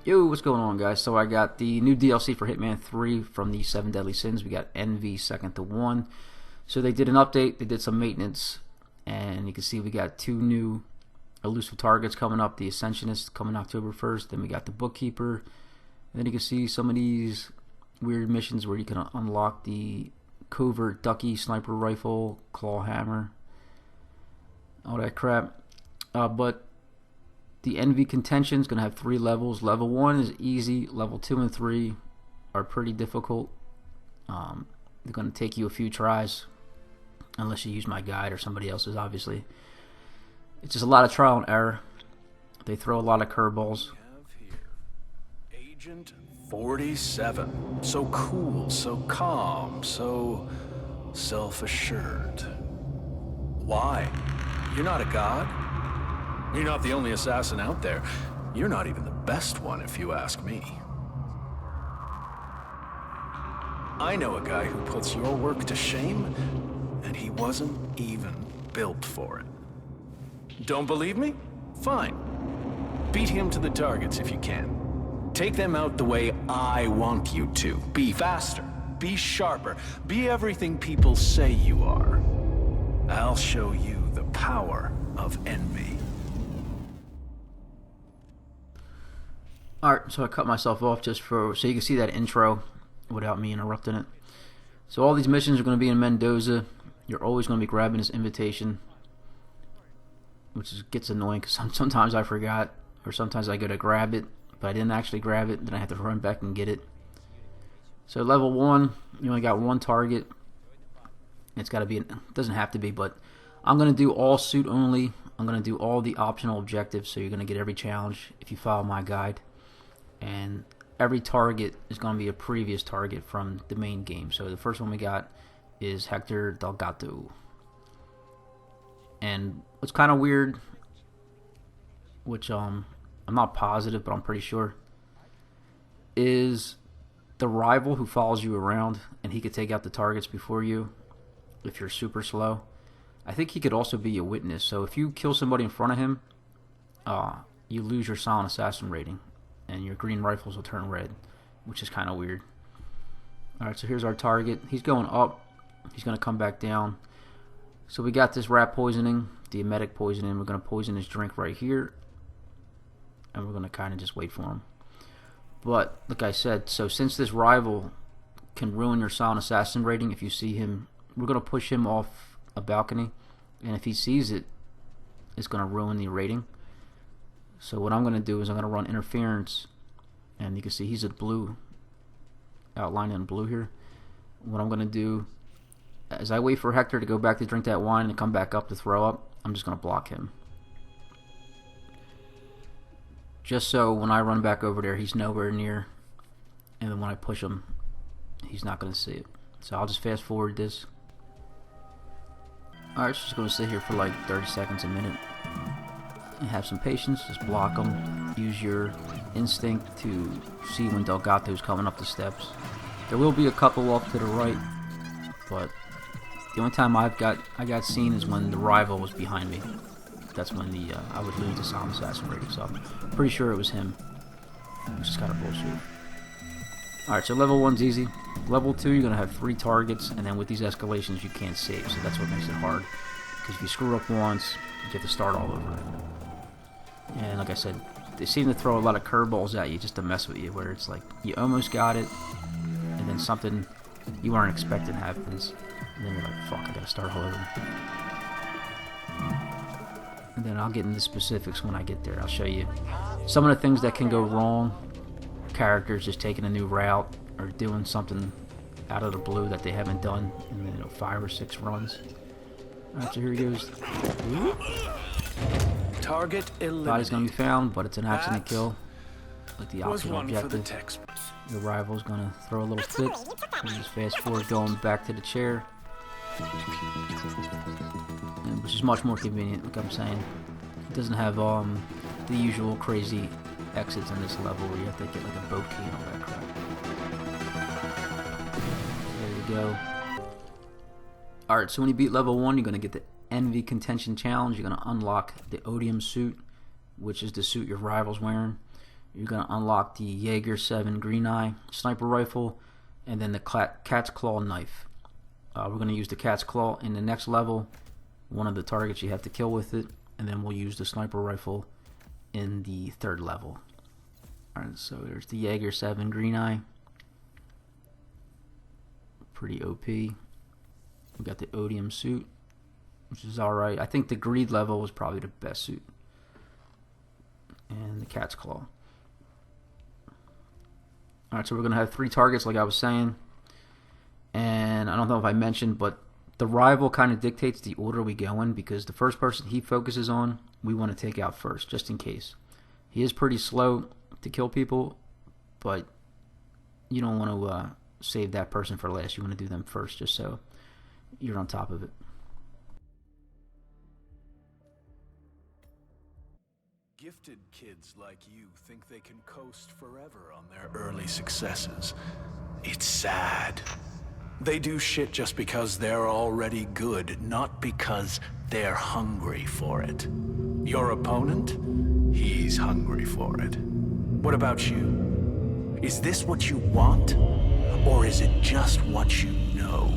Yo, what's going on, guys? So I got the new DLC for Hitman 3 from the 7 Deadly Sins. We got Envy second to 1. So they did an update, they did some maintenance, and you can see we got 2 new elusive targets coming up. The Ascensionist coming October 1st, then we got the Bookkeeper, and then you can see some of these weird missions where you can unlock the Covert Ducky Sniper Rifle, Claw Hammer, all that crap. But the Envy Contention is going to have 3 levels. Level 1 is easy. Level 2 and 3 are pretty difficult. They're going to take you a few tries, unless you use my guide or somebody else's, obviously. It's just a lot of trial and error. They throw a lot of curveballs. Agent 47. So cool, so calm, so self-assured. Why? You're not a god? You're not the only assassin out there. You're not even the best one, if you ask me. I know a guy who puts your work to shame, and he wasn't even built for it. Don't believe me? Fine. Beat him to the targets if you can. Take them out the way I want you to. Be faster. Be sharper. Be everything people say you are. I'll show you the power of envy. Alright, so I cut myself off just so you can see that intro without me interrupting it. So all these missions are going to be in Mendoza. You're always going to be grabbing this invitation, which gets annoying because sometimes I forgot, or sometimes I go to grab it, but I didn't actually grab it, then I have to run back and get it. So level 1, you only got 1 target. It's got to be, it doesn't have to be, but I'm going to do all suit only. I'm going to do all the optional objectives, so you're going to get every challenge if you follow my guide. And every target is going to be a previous target from the main game. So the first one we got is Hector Delgado. And what's kind of weird, which I'm not positive, but I'm pretty sure, is the rival who follows you around, and he could take out the targets before you if you're super slow. I think he could also be a witness. So if you kill somebody in front of him, you lose your silent assassin rating, and your green rifles will turn red, which is kind of weird. Alright, so here's our target. He's going up. He's going to come back down. So we got this rat poisoning, the emetic poisoning. We're going to poison his drink right here, and we're going to kind of just wait for him. But, like I said, so since this rival can ruin your silent assassin rating, if you see him, we're going to push him off a balcony, and if he sees it, it's going to ruin the rating. So what I'm going to do is I'm going to run interference, and you can see he's a blue, outlined in blue here. What I'm going to do, as I wait for Hector to go back to drink that wine and come back up to throw up, I'm just going to block him. Just so when I run back over there, he's nowhere near, and then when I push him, he's not going to see it. So I'll just fast forward this. Alright, so just going to sit here for like 30 seconds, a minute. And have some patience, just block them. Use your instinct to see when Delgado's coming up the steps. There will be a couple off to the right, but the only time I got seen is when the rival was behind me. That's when I would lose the silent assassin rating. So I'm pretty sure it was him, which is kind of bullshit. Alright, so level 1's easy. Level 2, you're gonna have 3 targets, and then with these escalations you can't save, so that's what makes it hard. Because if you screw up once, you have to start all over. And like I said, they seem to throw a lot of curveballs at you just to mess with you, where it's like you almost got it, and then something you weren't expecting happens, and then you're like, fuck, I gotta start all over. And then I'll get into specifics when I get there. I'll show you some of the things that can go wrong. Characters just taking a new route or doing something out of the blue that they haven't done in 5 or 6 runs. Alright, so here he goes. Target eliminated. Body's gonna be found, but it's an accident kill. Like the optional objective. Your rival's gonna throw a little fit. You just fast forward going back to the chair. Which is much more convenient, like I'm saying. It doesn't have the usual crazy exits in this level where you have to get like a boat key and all that crap. There you go. Alright, so when you beat level 1, you're going to get the Envy Contention Challenge. You're going to unlock the Odium suit, which is the suit your rival's wearing. You're going to unlock the Jaeger 7 Green Eye sniper rifle, and then the Cat's Claw knife. We're going to use the Cat's Claw in the next level, one of the targets you have to kill with it, and then we'll use the sniper rifle in the third level. Alright, so there's the Jaeger 7 Green Eye. Pretty OP. We got the Odium suit, which is alright. I think the Greed level was probably the best suit. And the Cat's Claw. Alright, so we're going to have 3 targets like I was saying. And I don't know if I mentioned, but the rival kind of dictates the order we go in, because the first person he focuses on, we want to take out first, just in case. He is pretty slow to kill people, but you don't want to save that person for last. You want to do them first, just so you're on top of it. Gifted kids like you think they can coast forever on their early successes. It's sad. They do shit just because they're already good, not because they're hungry for it. Your opponent? He's hungry for it. What about you? Is this what you want? Or is it just what you know?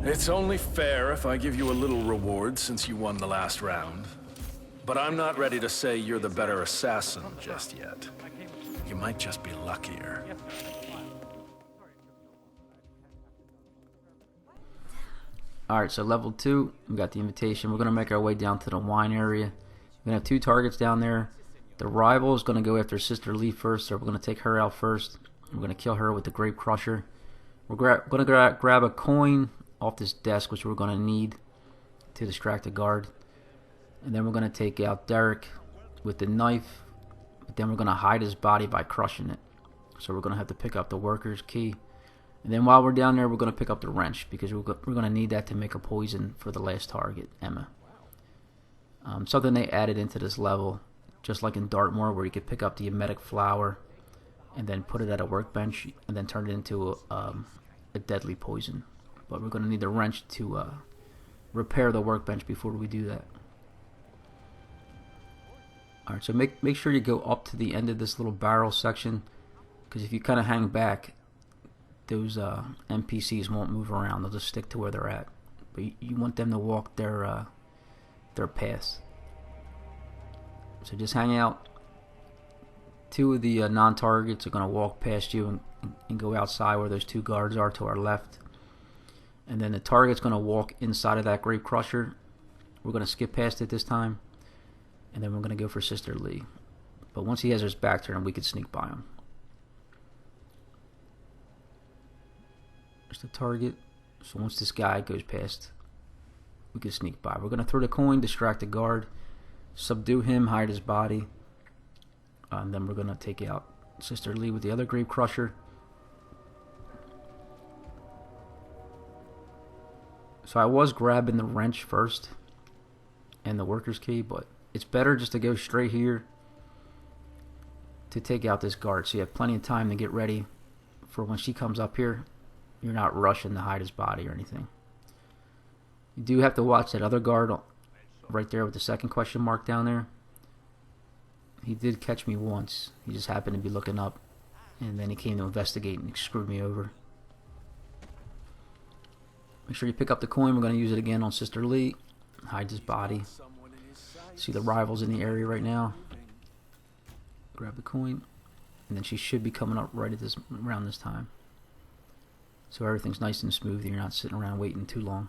It's only fair if I give you a little reward since you won the last round. But I'm not ready to say you're the better assassin just yet. You might just be luckier. Alright, so level 2, we got the invitation. We're going to make our way down to the wine area. We're going to have 2 targets down there. The rival is going to go after Sister Lee first, so we're going to take her out first. We're going to kill her with the Grape Crusher. We're going to grab a coin off this desk, which we're going to need to distract the guard. And then we're going to take out Derek with the knife. But then we're going to hide his body by crushing it. So we're going to have to pick up the worker's key. And then while we're down there, we're going to pick up the wrench, because we're going to need that to make a poison for the last target, Emma. Something they added into this level, just like in Dartmoor, where you could pick up the emetic flower and then put it at a workbench and then turn it into a deadly poison. But we're going to need the wrench to repair the workbench before we do that. Alright, so make sure you go up to the end of this little barrel section, because if you kind of hang back, those NPCs won't move around. They'll just stick to where they're at. But you want them to walk their paths. So just hang out. 2 of the non-targets are going to walk past you and go outside where those 2 guards are to our left. And then the target's going to walk inside of that Grape Crusher. We're going to skip past it this time. And then we're going to go for Sister Lee. But once he has his back turned, we can sneak by him. There's the target. So once this guy goes past, we can sneak by. We're going to throw the coin, distract the guard, subdue him, hide his body. And then we're going to take out Sister Lee with the other Grape Crusher. So I was grabbing the wrench first and the worker's key, but it's better just to go straight here to take out this guard. So you have plenty of time to get ready for when she comes up here. You're not rushing to hide his body or anything. You do have to watch that other guard right there with the second question mark down there. He did catch me once. He just happened to be looking up, and then he came to investigate and screwed me over. Make sure you pick up the coin. We're going to use it again on Sister Lee. Hide his body. See the rivals in the area right now. Grab the coin, and then she should be coming up right at this around this time. So everything's nice and smooth. You're not sitting around waiting too long.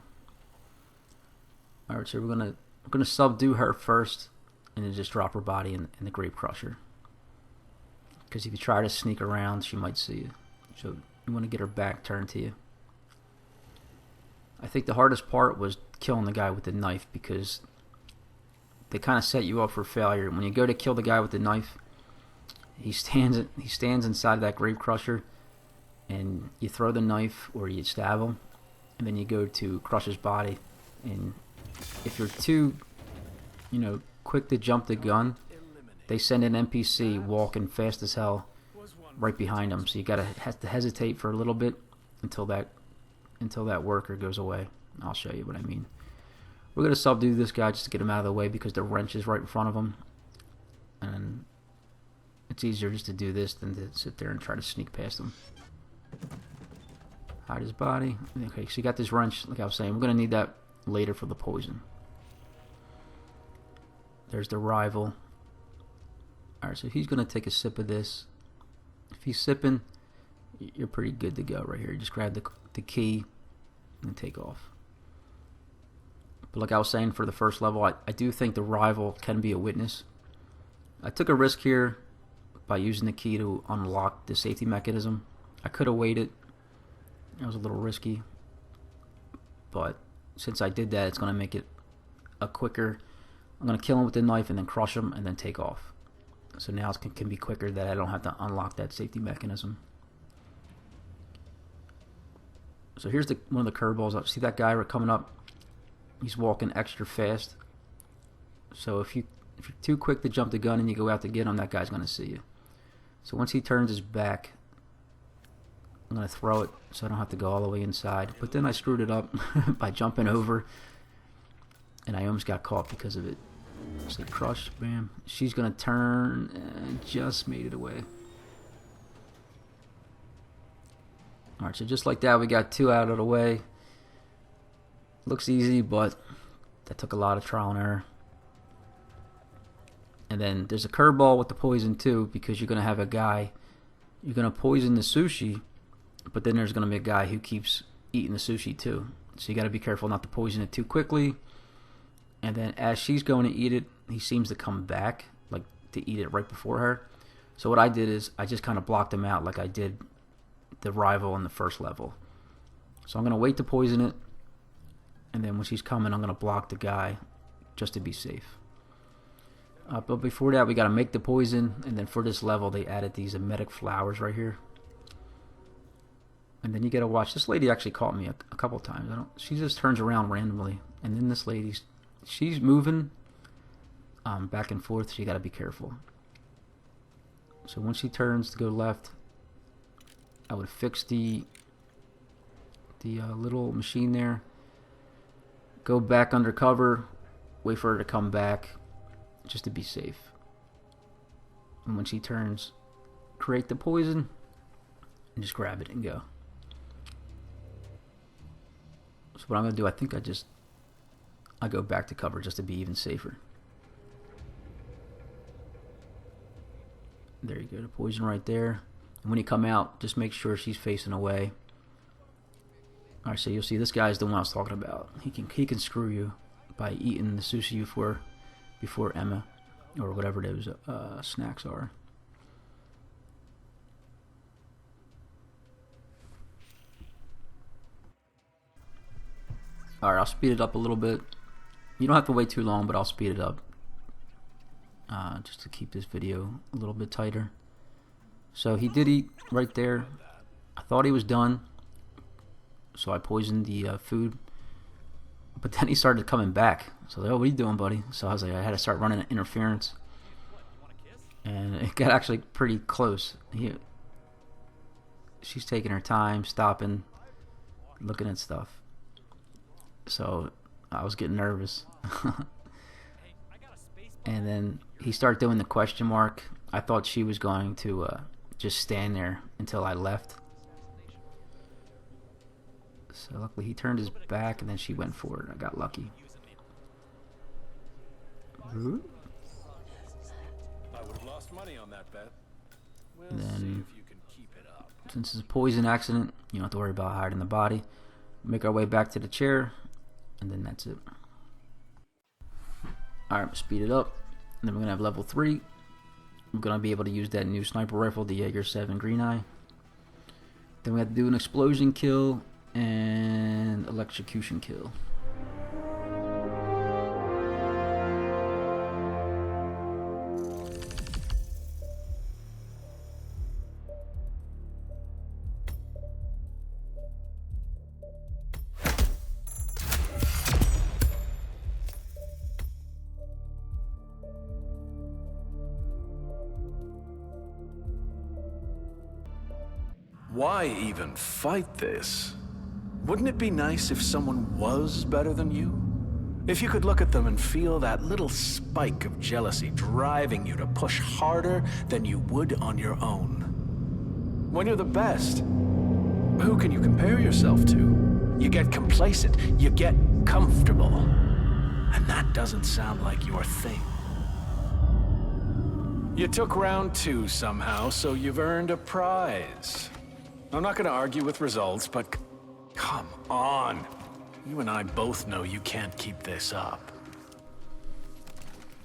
Alright, so we're gonna subdue her first, and then just drop her body in the Grape Crusher. Because if you try to sneak around, she might see you. So you want to get her back turned to you. I think the hardest part was killing the guy with the knife, because they kind of set you up for failure. When you go to kill the guy with the knife, he stands inside that Grape Crusher, and you throw the knife or you stab him, and then you go to crush his body. And if you're too, quick to jump the gun, they send an NPC walking fast as hell right behind them. So you have to hesitate for a little bit until that worker goes away. I'll show you what I mean. We're gonna subdue this guy just to get him out of the way, because the wrench is right in front of him. And it's easier just to do this than to sit there and try to sneak past him. Hide his body. Okay, so you got this wrench, like I was saying. We're going to need that later for the poison. There's the rival. Alright, so he's going to take a sip of this. If he's sipping, you're pretty good to go right here. You just grab the key and take off. But like I was saying, for the first level, I do think the rival can be a witness. I took a risk here by using the key to unlock the safety mechanism. I could have waited. It was a little risky. But since I did that, it's going to make it a quicker. I'm going to kill him with the knife and then crush him and then take off. So now it can be quicker that I don't have to unlock that safety mechanism. So here's one of the curveballs. See that guy coming up? He's walking extra fast. So if you're too quick to jump the gun and you go out to get him, that guy's going to see you. So once he turns his back, I'm going to throw it so I don't have to go all the way inside. But then I screwed it up by jumping over, and I almost got caught because of it. So crush, bam. She's going to turn and just made it away. Alright, so just like that, we got 2 out of the way. Looks easy, but that took a lot of trial and error. And then there's a curveball with the poison too, because you're going to have a guy, you're going to poison the sushi, but then there's going to be a guy who keeps eating the sushi too. So you got to be careful not to poison it too quickly. And then as she's going to eat it, he seems to come back, like to eat it right before her. So what I did is I just kind of blocked him out like I did the rival in the first level. So I'm going to wait to poison it, and then when she's coming, I'm going to block the guy just to be safe. But before that, we got to make the poison, and then for this level, they added these emetic flowers right here. And then you got to watch. This lady actually caught me a couple times. She just turns around randomly, and then this lady's she's moving back and forth. So you got to be careful. So when she turns to go left, I would fix the little machine there. Go back under cover, wait for her to come back, just to be safe. And when she turns, create the poison, and just grab it and go. So what I'm going to do, I think I go back to cover just to be even safer. There you go, the poison right there. And when you come out, just make sure she's facing away. Alright, so you'll see this guy's the one I was talking about. He can screw you by eating the sushi before Emma, or whatever those snacks are. Alright, I'll speed it up a little bit. You don't have to wait too long, but I'll speed it up. Just to keep this video a little bit tighter. So he did eat right there. I thought he was done, so I poisoned the food. But then he started coming back. So like, oh, what are you doing, buddy? So I was like, I had to start running interference. And it got actually pretty close. She's taking her time, stopping, looking at stuff. So I was getting nervous. And then he started doing the question mark. I thought she was going to just stand there until I left. So luckily he turned his back and then she went for it. I got lucky. I would have lost money on that bet. We'll Then, see if you can keep it up. Since it's a poison accident, you don't have to worry about hiding the body. Make our way back to the chair, and then that's it. Alright, speed it up. And then we're going to have level 3. We're going to be able to use that new sniper rifle, the Jaeger 7 Green Eye. Then we have to do an explosion kill and electrocution kill. Why even fight this? Wouldn't it be nice if someone was better than you? If you could look at them and feel that little spike of jealousy driving you to push harder than you would on your own. When you're the best, who can you compare yourself to? You get complacent, you get comfortable. And that doesn't sound like your thing. You took round 2 somehow, so you've earned a prize. I'm not gonna argue with results, but come on. You and I both know you can't keep this up.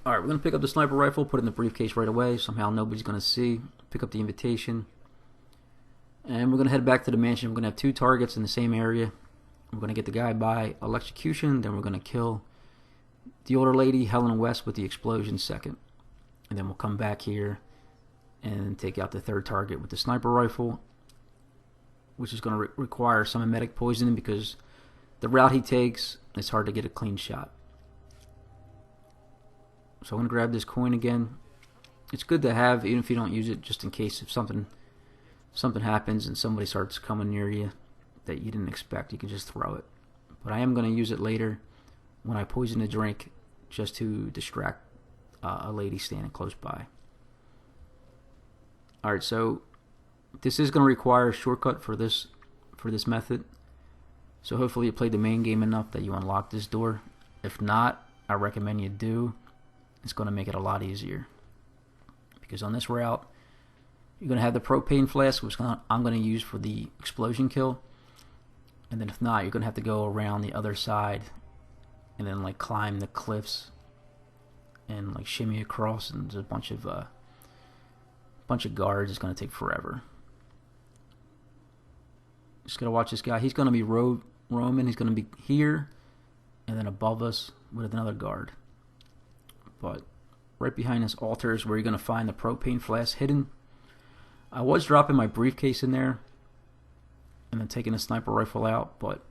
Alright, we're going to pick up the sniper rifle, put it in the briefcase right away. Somehow nobody's going to see. Pick up the invitation. And we're going to head back to the mansion. We're going to have 2 targets in the same area. We're going to get the guy by electrocution. Then we're going to kill the older lady, Helen West, with the explosion second. And then we'll come back here and take out the 3rd target with the sniper rifle, which is going to require some emetic poisoning because the route he takes, it's hard to get a clean shot. So I'm going to grab this coin again. It's good to have, even if you don't use it, just in case if something happens and somebody starts coming near you that you didn't expect, you can just throw it. But I am going to use it later when I poison a drink just to distract a lady standing close by. Alright, so this is going to require a shortcut for this method. So hopefully you played the main game enough that you unlock this door. If not, I recommend you do. It's going to make it a lot easier. Because on this route, you're going to have the propane flask, which I'm going to use for the explosion kill. And then if not, you're going to have to go around the other side and then like climb the cliffs and like shimmy across, and there's a bunch of guards. It's going to take forever. Just got to watch this guy. He's going to be roaming. He's going to be here and then above us with another guard. But right behind this altar is where you're going to find the propane flask hidden. I was dropping my briefcase in there and then taking a sniper rifle out, but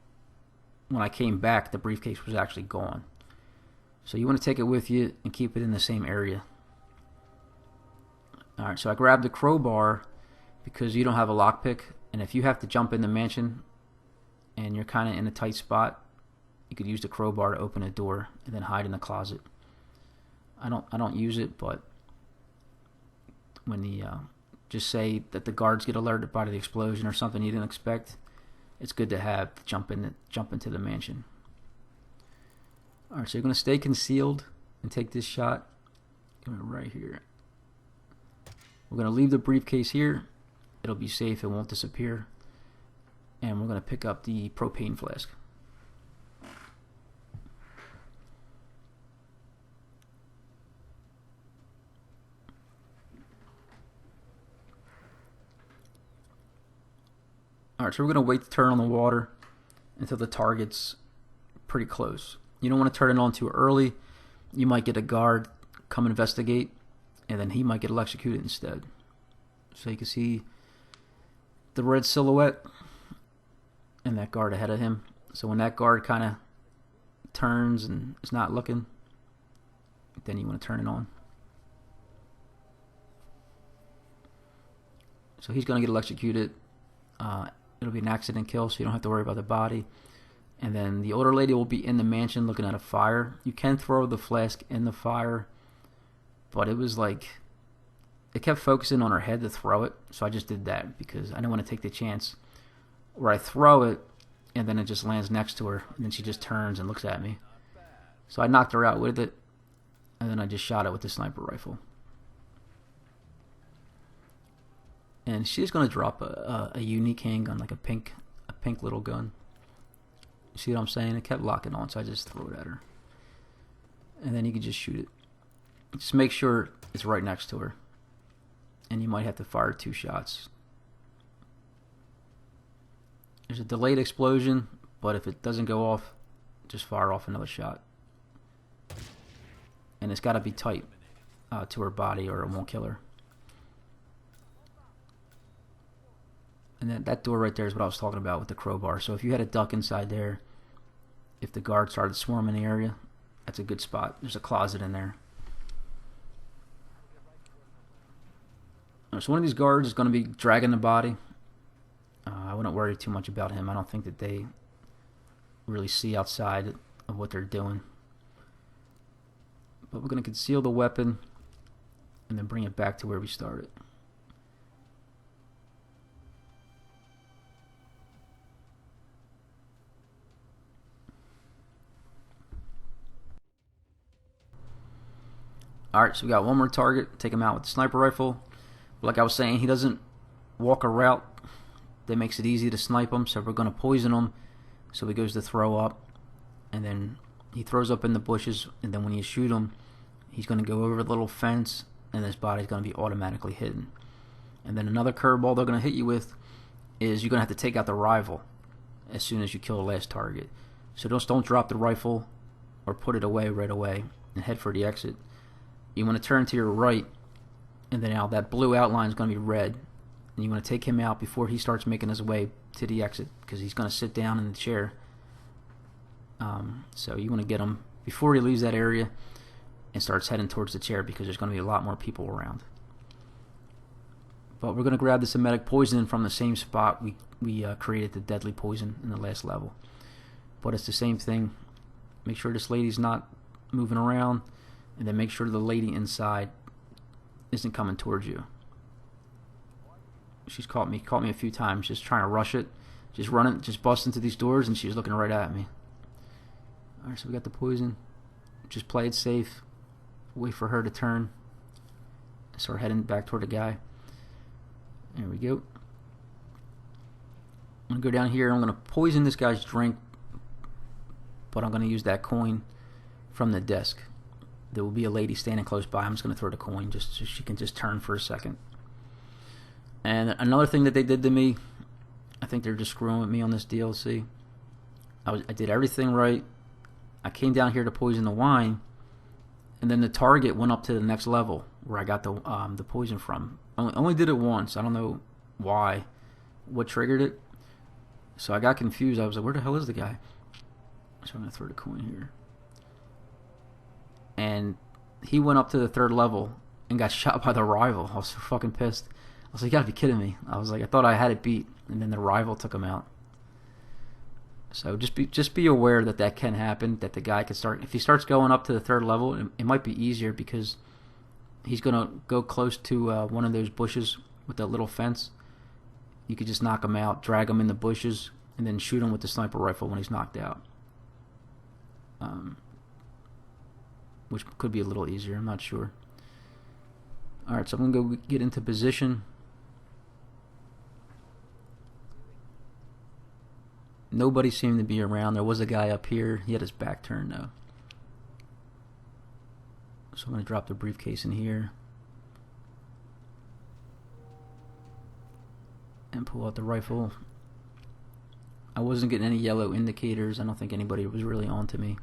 when I came back, the briefcase was actually gone. So you want to take it with you and keep it in the same area. Alright, so I grabbed the crowbar because you don't have a lockpick, and if you have to jump in the mansion and you're kind of in a tight spot, you could use the crowbar to open a door and then hide in the closet. I don't use it, but when the just say that the guards get alerted by the explosion or something you didn't expect, it's good to have to jump into the mansion. Alright, so you're going to stay concealed and take this shot right here. We're going to leave the briefcase here. It'll be safe, it won't disappear. And we're going to pick up the propane flask. Alright, so we're going to wait to turn on the water until the target's pretty close. You don't want to turn it on too early. You might get a guard come investigate, and then he might get electrocuted instead. So you can see the red silhouette and that guard ahead of him. So when that guard kind of turns and is not looking, then you want to turn it on. So he's going to get electrocuted. It'll be an accident kill, so you don't have to worry about the body. And then the older lady will be in the mansion looking at a fire. You can throw the flask in the fire, but it was like, it kept focusing on her head to throw it, so I just did that because I didn't want to take the chance where I throw it and then it just lands next to her and then she just turns and looks at me. So I knocked her out with it, and then I just shot it with the sniper rifle. And she's going to drop a unique handgun, like a pink little gun. You see what I'm saying? It kept locking on, so I just threw it at her. And then you can just shoot it. Just make sure it's right next to her. And you might have to fire 2 shots. There's a delayed explosion, but if it doesn't go off, just fire off another shot. And it's got to be tight to her body or it won't kill her. And then that door right there is what I was talking about with the crowbar. So if you had a duck inside there, if the guard started swarming the area, that's a good spot. There's a closet in there. So one of these guards is going to be dragging the body. I wouldn't worry too much about him. I don't think that they really see outside of what they're doing. But we're going to conceal the weapon and then bring it back to where we started. Alright, so we got one more target. Take him out with the sniper rifle. Like I was saying, he doesn't walk a route that makes it easy to snipe him, so we're going to poison him. So he goes to throw up, and then he throws up in the bushes, and then when you shoot him, he's going to go over the little fence, and his body's going to be automatically hidden. And then another curveball they're going to hit you with is you're going to have to take out the rival as soon as you kill the last target. So don't drop the rifle or put it away right away and head for the exit. You want to turn to your right, and then now that blue outline is going to be red. And you want to take him out before he starts making his way to the exit, because he's going to sit down in the chair. So you want to get him before he leaves that area and starts heading towards the chair, because there's going to be a lot more people around. But we're going to grab this emetic poison from the same spot we created the deadly poison in the last level. But it's the same thing. Make sure this lady's not moving around, and then make sure the lady inside isn't coming towards you. She's caught me a few times just trying to rush it, just bust into these doors, and she's looking right at me. Alright, so we got the poison. Just play it safe. Wait for her to turn. Start heading back toward the guy. There we go. I'm going to go down here. I'm going to poison this guy's drink, but I'm going to use that coin from the desk. There will be a lady standing close by. I'm just going to throw the coin just so she can just turn for a second. And another thing that they did to me, I think they're just screwing with me on this DLC. I did everything right. I came down here to poison the wine, and then the target went up to the next level where I got the poison from. I only did it once. I don't know why, what triggered it. So I got confused. I was like, where the hell is the guy? So I'm going to throw the coin here. And he went up to the 3rd level and got shot by the rival. I was so fucking pissed. I was like, you gotta be kidding me. I was like, I thought I had it beat, and then the rival took him out. So just be aware that can happen, that the guy can start, if he starts going up to the 3rd level, it might be easier because he's going to go close to one of those bushes with that little fence. You could just knock him out, drag him in the bushes, and then shoot him with the sniper rifle when he's knocked out. Which could be a little easier, I'm not sure. Alright, so I'm going to go get into position. Nobody seemed to be around. There was a guy up here. He had his back turned though. So I'm going to drop the briefcase in here. And pull out the rifle. I wasn't getting any yellow indicators. I don't think anybody was really on to me.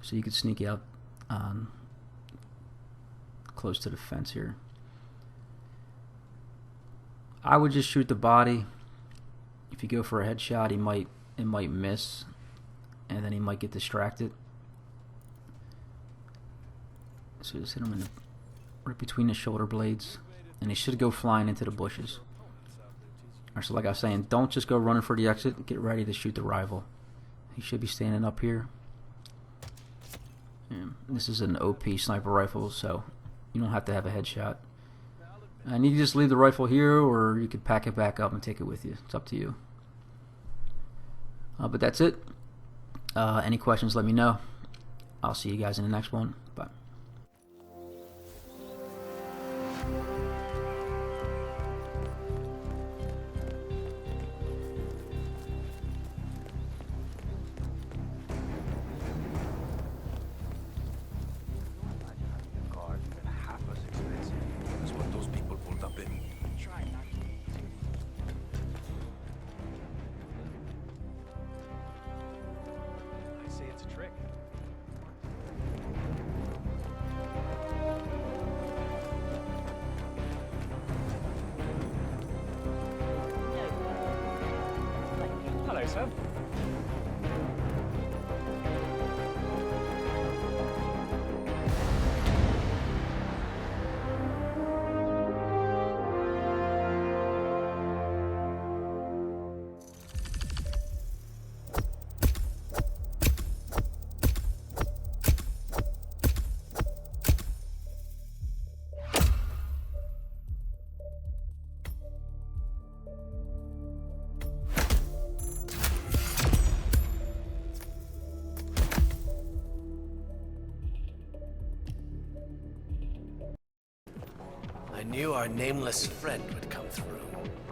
So you could sneak out close to the fence here. I would just shoot the body. If you go for a headshot, it might miss, and then he might get distracted. So just hit him right between the shoulder blades, and he should go flying into the bushes. Alright, so like I was saying, don't just go running for the exit. Get ready to shoot the rival. He should be standing up here. And this is an OP sniper rifle, so you don't have to have a headshot. And you can just leave the rifle here, or you could pack it back up and take it with you. It's up to you. But that's it. Any questions, let me know. I'll see you guys in the next one. Bye. Hello, sir. I knew our nameless friend would come through.